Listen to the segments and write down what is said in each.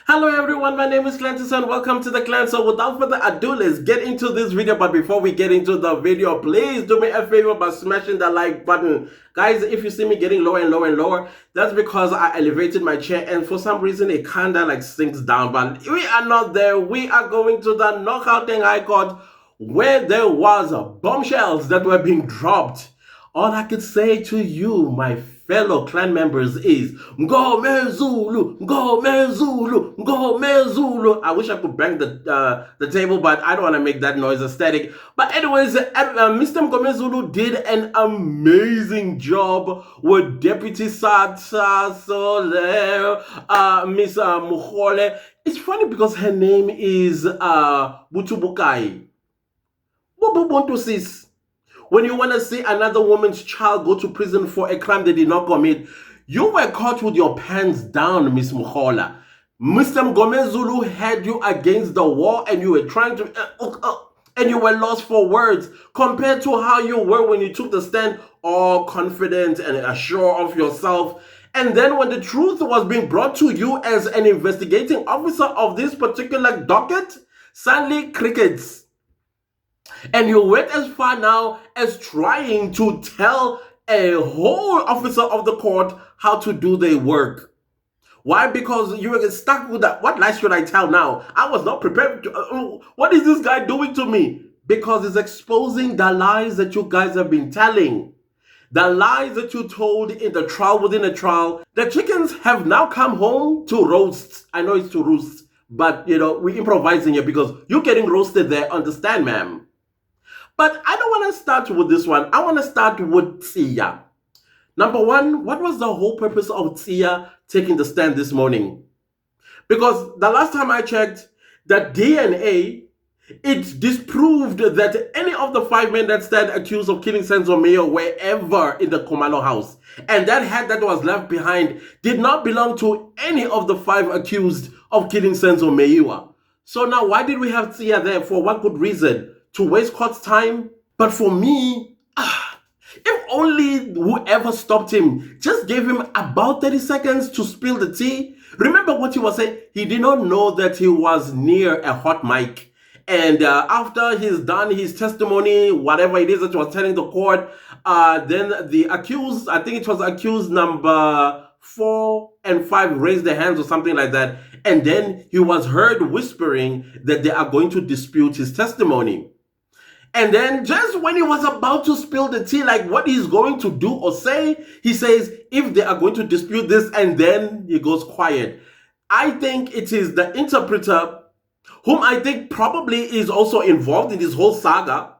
Hello everyone, my name is Clantis and welcome to the clan. So without further ado, let's get into this video. But before we get into the video, please do me a favor by smashing the like button. Guys, if you see me getting lower and lower and lower, that's because I elevated my chair and for some reason it kinda like sinks down. But we are not there. We are going to the Knockout Thing High Court where there was bombshells that were being dropped. All I could say to you, my fellow clan members, is Ngome Zulu, Ngome Zulu, Ngome Zulu. I wish I could bang the table, but I don't want to make that noise aesthetic. But anyways, Mr. Ngome Zulu did an amazing job with Deputy Sata Sole, Miss Mukhole. It's funny because her name is Butubukai. What sis? When you want to see another woman's child go to prison for a crime they did not commit, you were caught with your pants down, Miss Muhola. Mr. Ngome Zulu had you against the wall and you were trying to... and you were lost for words compared to how you were when you took the stand, all confident and sure of yourself. And then when the truth was being brought to you as an investigating officer of this particular docket, suddenly crickets. And you went as far now as trying to tell a whole officer of the court how to do their work. Why? Because you were stuck with that. What lies should I tell now? I was not prepared. What is this guy doing to me? Because it's exposing the lies that you guys have been telling. The lies that you told in the trial within a trial. The chickens have now come home to roast. I know it's to roost, but you know, we're improvising here because you're getting roasted there. Understand, ma'am? But I don't want to start with this one. I want to start with Tia. Number one, what was the whole purpose of Tia taking the stand this morning? Because the last time I checked, the DNA, it disproved that any of the 5 men that stand accused of killing Senzo Mayo were ever in the Komalo house. And that hat that was left behind did not belong to any of the 5 accused of killing Senzo Mayo. So now why did we have Tia there? For what good reason? To waste court's time? But for me, if only whoever stopped him just gave him about 30 seconds to spill the tea. Remember what he was saying? He did not know that he was near a hot mic. And after he's done his testimony, whatever it is that he was telling the court, then the accused, I think it was accused number 4 and 5 raised their hands or something like that. And then he was heard whispering that they are going to dispute his testimony. And then just when he was about to spill the tea, like what he's going to do or say, he says, if they are going to dispute this, and then he goes quiet. I think it is the interpreter, whom I think probably is also involved in this whole saga,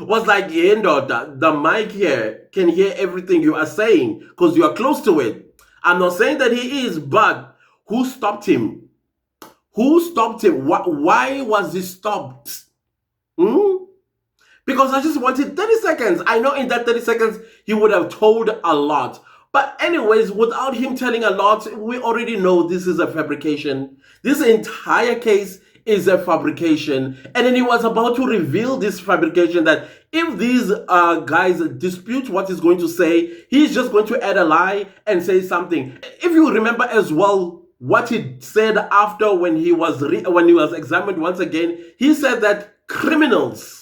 was like, yeah, no, the mic here can hear everything you are saying because you are close to it. I'm not saying that he is, but who stopped him? Who stopped him? Why was he stopped? Because I just wanted 30 seconds. I know in that 30 seconds, he would have told a lot. But anyways, without him telling a lot, we already know this is a fabrication. This entire case is a fabrication. And then he was about to reveal this fabrication that if these guys dispute what he's going to say, he's just going to add a lie and say something. If you remember as well, what he said after when he was examined once again, he said that criminals.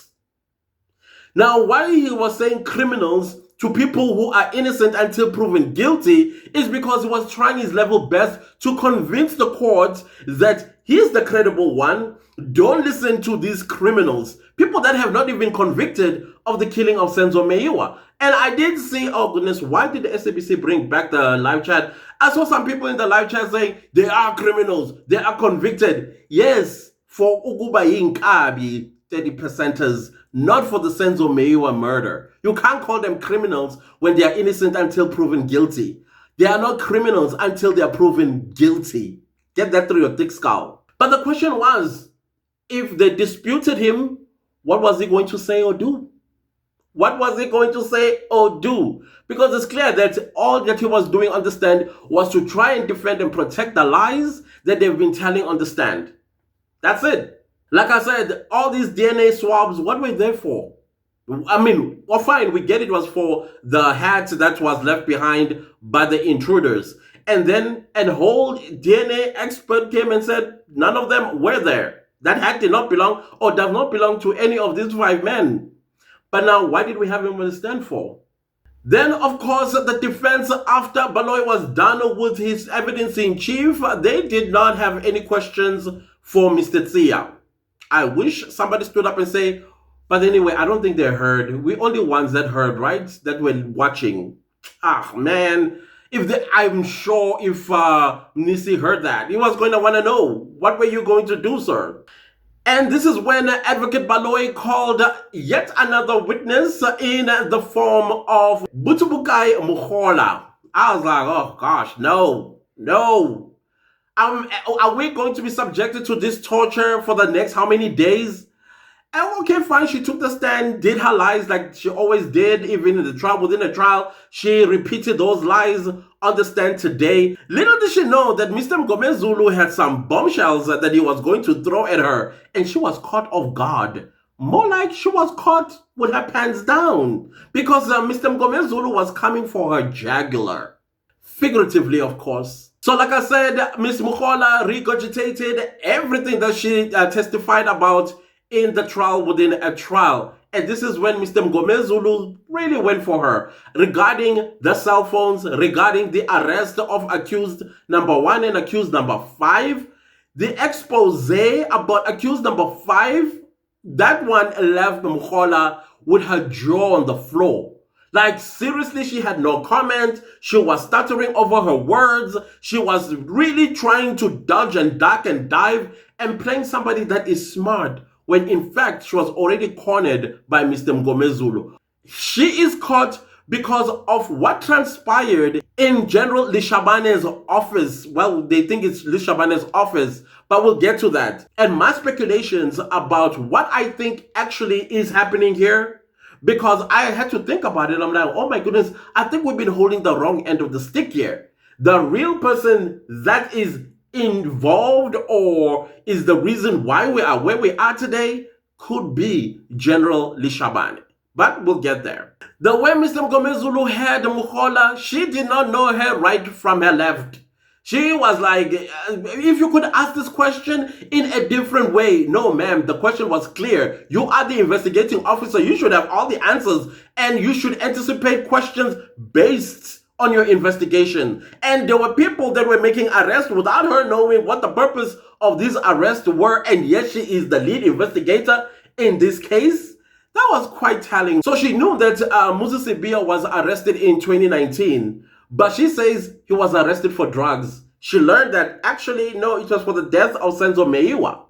Now, why he was saying criminals to people who are innocent until proven guilty is because he was trying his level best to convince the court that he's the credible one. Don't listen to these criminals, people that have not even been convicted of the killing of Senzo Mayiwa. And I did see, oh goodness, why did the SABC bring back the live chat? I saw some people in the live chat saying they are criminals, they are convicted. Yes, for Uguba Inkabi 30%ers, not for the Senzo Mayiwa murder. You can't call them criminals when they are innocent until proven guilty. They are not criminals until they are proven guilty. Get that through your thick skull. But the question was, if they disputed him, what was he going to say or do? What was he going to say or do? Because it's clear that all that he was doing on the stand was to try and defend and protect the lies that they've been telling on the stand. That's it. Like I said, all these DNA swabs, what were they for? I mean, well, fine, we get it was for the hat that was left behind by the intruders. And then a whole DNA expert came and said none of them were there. That hat did not belong or does not belong to any of these 5 men. But now, why did we have him on the stand for? Then, of course, the defense, after Baloyi was done with his evidence in chief, they did not have any questions for Mr. Tsia. I wish somebody stood up and say, but anyway, I don't think they heard. We only ones that heard, right? That were watching. Ah, man. I'm sure if Nisi heard that, he was going to want to know, what were you going to do, sir? And this is when Advocate Baloyi called yet another witness in the form of Butubukai Mukhola. I was like, oh gosh, no. Are we going to be subjected to this torture for the next how many days? And okay, fine, she took the stand, did her lies like she always did, even in the trial, within the trial. She repeated those lies on the stand today. Little did she know that Mr. Mgomezulu had some bombshells that he was going to throw at her, and she was caught off guard. More like she was caught with her pants down, because Mr. Mgomezulu was coming for her jugular. Figuratively, of course. So like I said, Ms. Mukhola regurgitated everything that she testified about in the trial within a trial. And this is when Mr. Mgomezulu really went for her regarding the cell phones, regarding the arrest of accused number 1 and accused number 5. The expose about accused number 5, that one left Mukhola with her jaw on the floor. Like, seriously, she had no comment. She was stuttering over her words. She was really trying to dodge and duck and dive and playing somebody that is smart, when in fact she was already cornered by Mr. Mgomezulu. She is caught because of what transpired in General Leshabane's office. Well, they think it's Leshabane's office, but we'll get to that. And my speculations about what I think actually is happening here, because I had to think about it. I'm like, oh my goodness, I think we've been holding the wrong end of the stick here. The real person that is involved or is the reason why we are where we are today could be General Leshabane. But we'll get there. The way Mr. Mgomezulu had Mukhola, she did not know her right from her left. She was like, if you could ask this question in a different way. No, ma'am, the question was clear. You are the investigating officer. You should have all the answers, and you should anticipate questions based on your investigation. And there were people that were making arrests without her knowing what the purpose of these arrests were, and yet she is the lead investigator in this case. That was quite telling. So she knew that Musa Sibiya was arrested in 2019, but she says he was arrested for drugs. She learned that actually, no, it was for the death of Senzo Meiwa.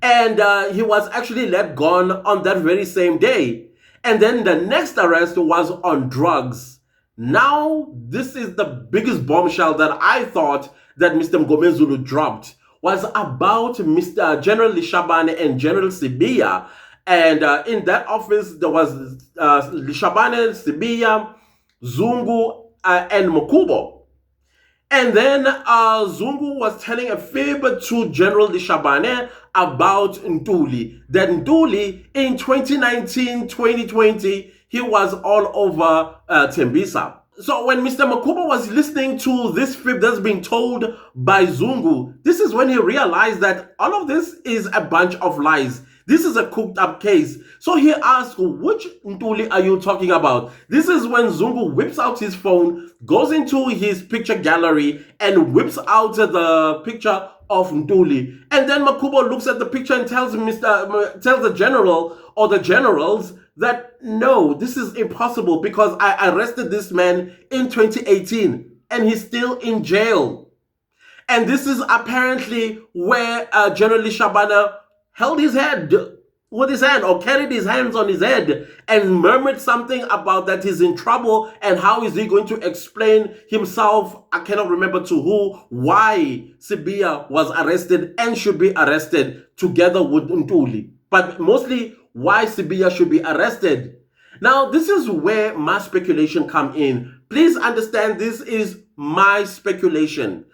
And he was actually let gone on that very same day. And then the next arrest was on drugs. Now, this is the biggest bombshell that I thought that Mr. Mgomezulu dropped, was about Mr. General Leshabane and General Sibiya. And in that office, there was Leshabane, Sibiya, Zungu, and Mukubo. And then Zungu was telling a fib to General Leshabane about Ntuli. That Ntuli, in 2019-2020, he was all over Tembisa. So when Mr. Mukubo was listening to this fib that's being told by Zungu, this is when he realized that all of this is a bunch of lies. This is a cooked up case. So he asked, which Ntuli are you talking about? This is when Zungu whips out his phone, goes into his picture gallery, and whips out the picture of Ntuli. And then Mukubo looks at the picture and tells the general or the generals that no, this is impossible because I arrested this man in 2018 and he's still in jail. And this is apparently where General Leshabane held his head with his hand or carried his hands on his head and murmured something about that he's in trouble and how is he going to explain himself, I cannot remember to who, why Sibiya was arrested and should be arrested together with Ntuli. But mostly why Sibiya should be arrested. Now, this is where my speculation come in. Please understand, this is my speculation.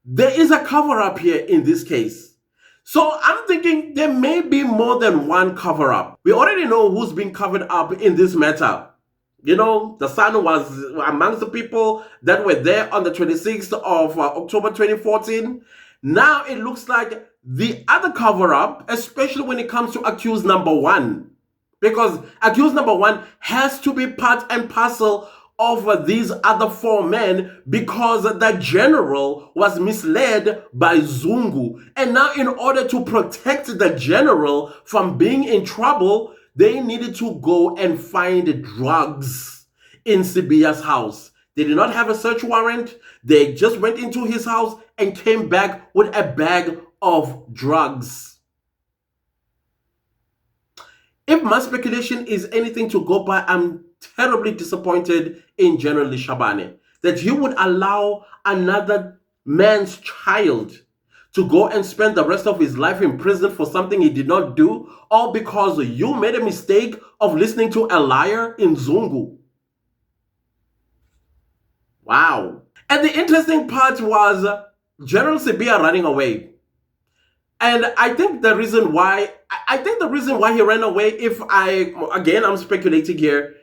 There is a cover-up here in this case. So I'm thinking there may be more than one cover-up. We already know who's been covered up in this matter. You know, the son was amongst the people that were there on the 26th of October 2014. Now it looks like the other cover up, especially when it comes to accused number one, because accused number one has to be part and parcel of these other four men, because the general was misled by Zungu. And now, in order to protect the general from being in trouble, they needed to go and find drugs in Sibiya's house. They did not have a search warrant. They just went into his house and came back with a bag of drugs. If my speculation is anything to go by, I'm terribly disappointed in General Leshabane, that he would allow another man's child to go and spend the rest of his life in prison for something he did not do, all because you made a mistake of listening to a liar in Zungu. Wow. And the interesting part was General Sibiya running away. And I think the reason why he ran away, I'm speculating here,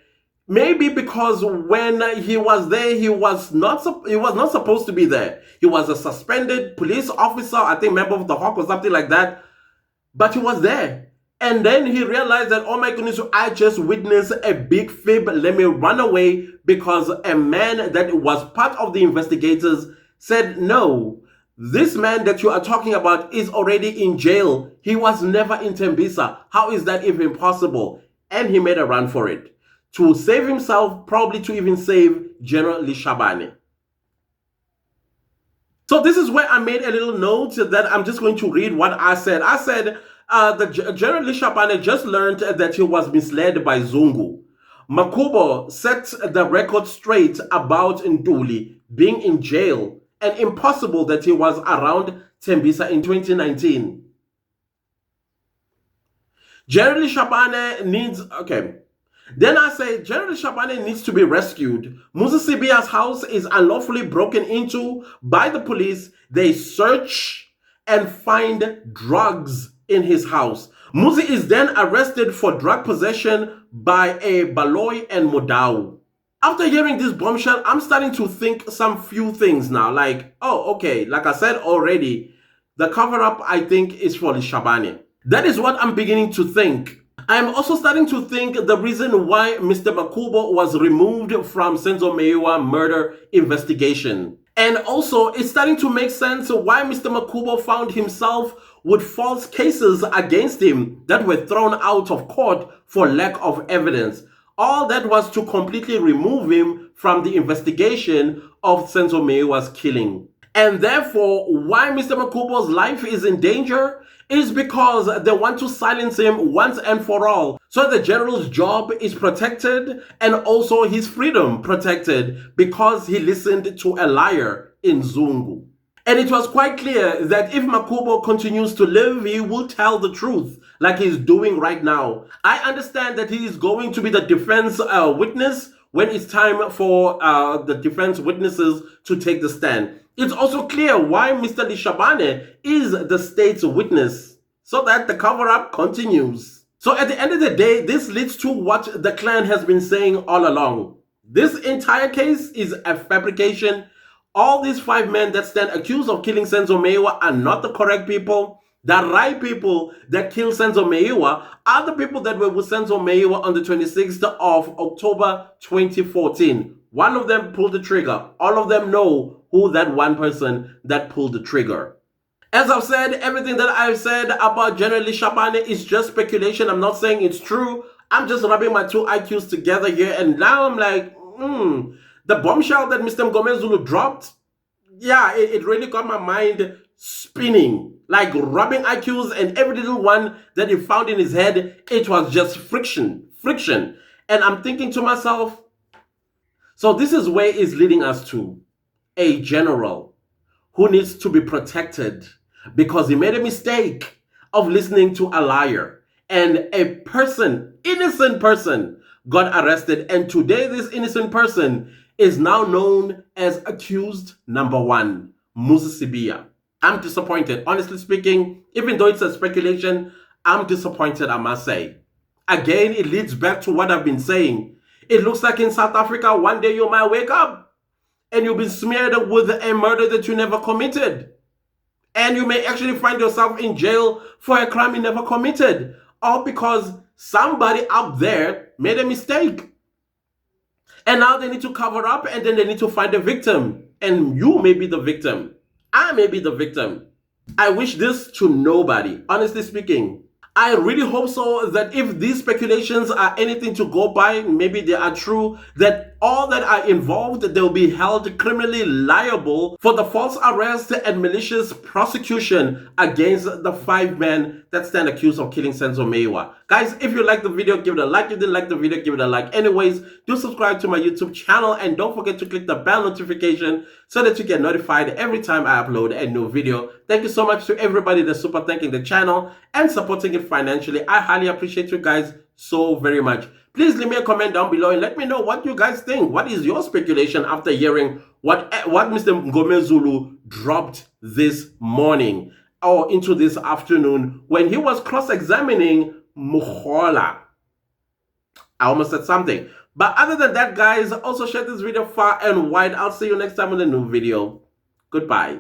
maybe because when he was there, he was not supposed to be there. He was a suspended police officer, I think member of the Hawk or something like that, but he was there. And then he realized that, oh my goodness, I just witnessed a big fib. Let me run away, because a man that was part of the investigators said, no, this man that you are talking about is already in jail. He was never in Tembisa. How is that even possible? And he made a run for it, to save himself, probably to even save General Leshabane. So this is where I made a little note that I'm just going to read what I said. I said, the General Leshabane just learned that he was misled by Zungu. Makubo set the record straight about Ntuli being in jail, and impossible that he was around Tembisa in 2019. General Leshabane needs, okay. Then I say, General Leshabane needs to be rescued. Musa Sibiya's house is unlawfully broken into by the police. They search and find drugs in his house. Muzi is then arrested for drug possession by a Baloy and Modau. After hearing this bombshell, I'm starting to think some few things now. Like, oh, okay, like I said already, the cover-up, I think, is for Leshabane. That is what I'm beginning to think. I'm also starting to think the reason why Mr. Makubo was removed from Senzo Meyiwa murder investigation. And also, it's starting to make sense why Mr. Makubo found himself with false cases against him that were thrown out of court for lack of evidence. All that was to completely remove him from the investigation of Senzo Meyiwa's killing. And therefore, why Mr. Makubo's life is in danger is because they want to silence him once and for all. So the general's job is protected, and also his freedom protected, because he listened to a liar in Zungu. And it was quite clear that if Makubo continues to live, he will tell the truth, like he's doing right now. I understand that he is going to be the defense witness when it's time for the defense witnesses to take the stand. It's also clear why Mr. Leshabane is the state's witness, so that the cover-up continues. So at the end of the day, this leads to what the clan has been saying all along. This entire case is a fabrication. All these 5 men that stand accused of killing Senzo Meyiwa are not the correct people. The right people that killed Senzo Meyiwa are the people that were with Senzo Meyiwa on the 26th of October 2014. One of them pulled the trigger. All of them know who that one person that pulled the trigger. As I've said, everything that I've said about General Leshabane is just speculation. I'm not saying it's true. I'm just rubbing my 2 IQs together here, and now I'm like, the bombshell that Mr. Mgomezulu dropped, yeah, it really got my mind spinning, like rubbing IQs, and every little one that he found in his head, it was just friction. And I'm thinking to myself, so this is where it's leading us to. A general who needs to be protected because he made a mistake of listening to a liar, and a person, innocent person, got arrested, and today this innocent person is now known as accused number 1, Musa Sibiya. I'm disappointed. Honestly speaking, even though it's a speculation, I'm disappointed, I must say. Again, it leads back to what I've been saying. It looks like in South Africa, one day you might wake up and you'll be smeared with a murder that you never committed. And you may actually find yourself in jail for a crime you never committed. All because somebody up there made a mistake. And now they need to cover up, and then they need to find a victim. And you may be the victim. I may be the victim. I wish this to nobody, honestly speaking. I really hope so that if these speculations are anything to go by, maybe they are true, that all that are involved, they'll be held criminally liable for the false arrest and malicious prosecution against the 5 men that stand accused of killing Senzo Meyiwa. Guys, if you liked the video, give it a like. If you didn't like the video, give it a like. Anyways, do subscribe to my YouTube channel and don't forget to click the bell notification so that you get notified every time I upload a new video. Thank you so much to everybody that's super thanking the channel and supporting it financially. I highly appreciate you guys so very much. Please leave me a comment down below and let me know what you guys think. What is your speculation after hearing what Mr. Ngomezulu dropped this morning or into this afternoon when he was cross-examining Mukhola? I almost said something. But other than that, guys, also share this video far and wide. I'll see you next time in a new video. Goodbye.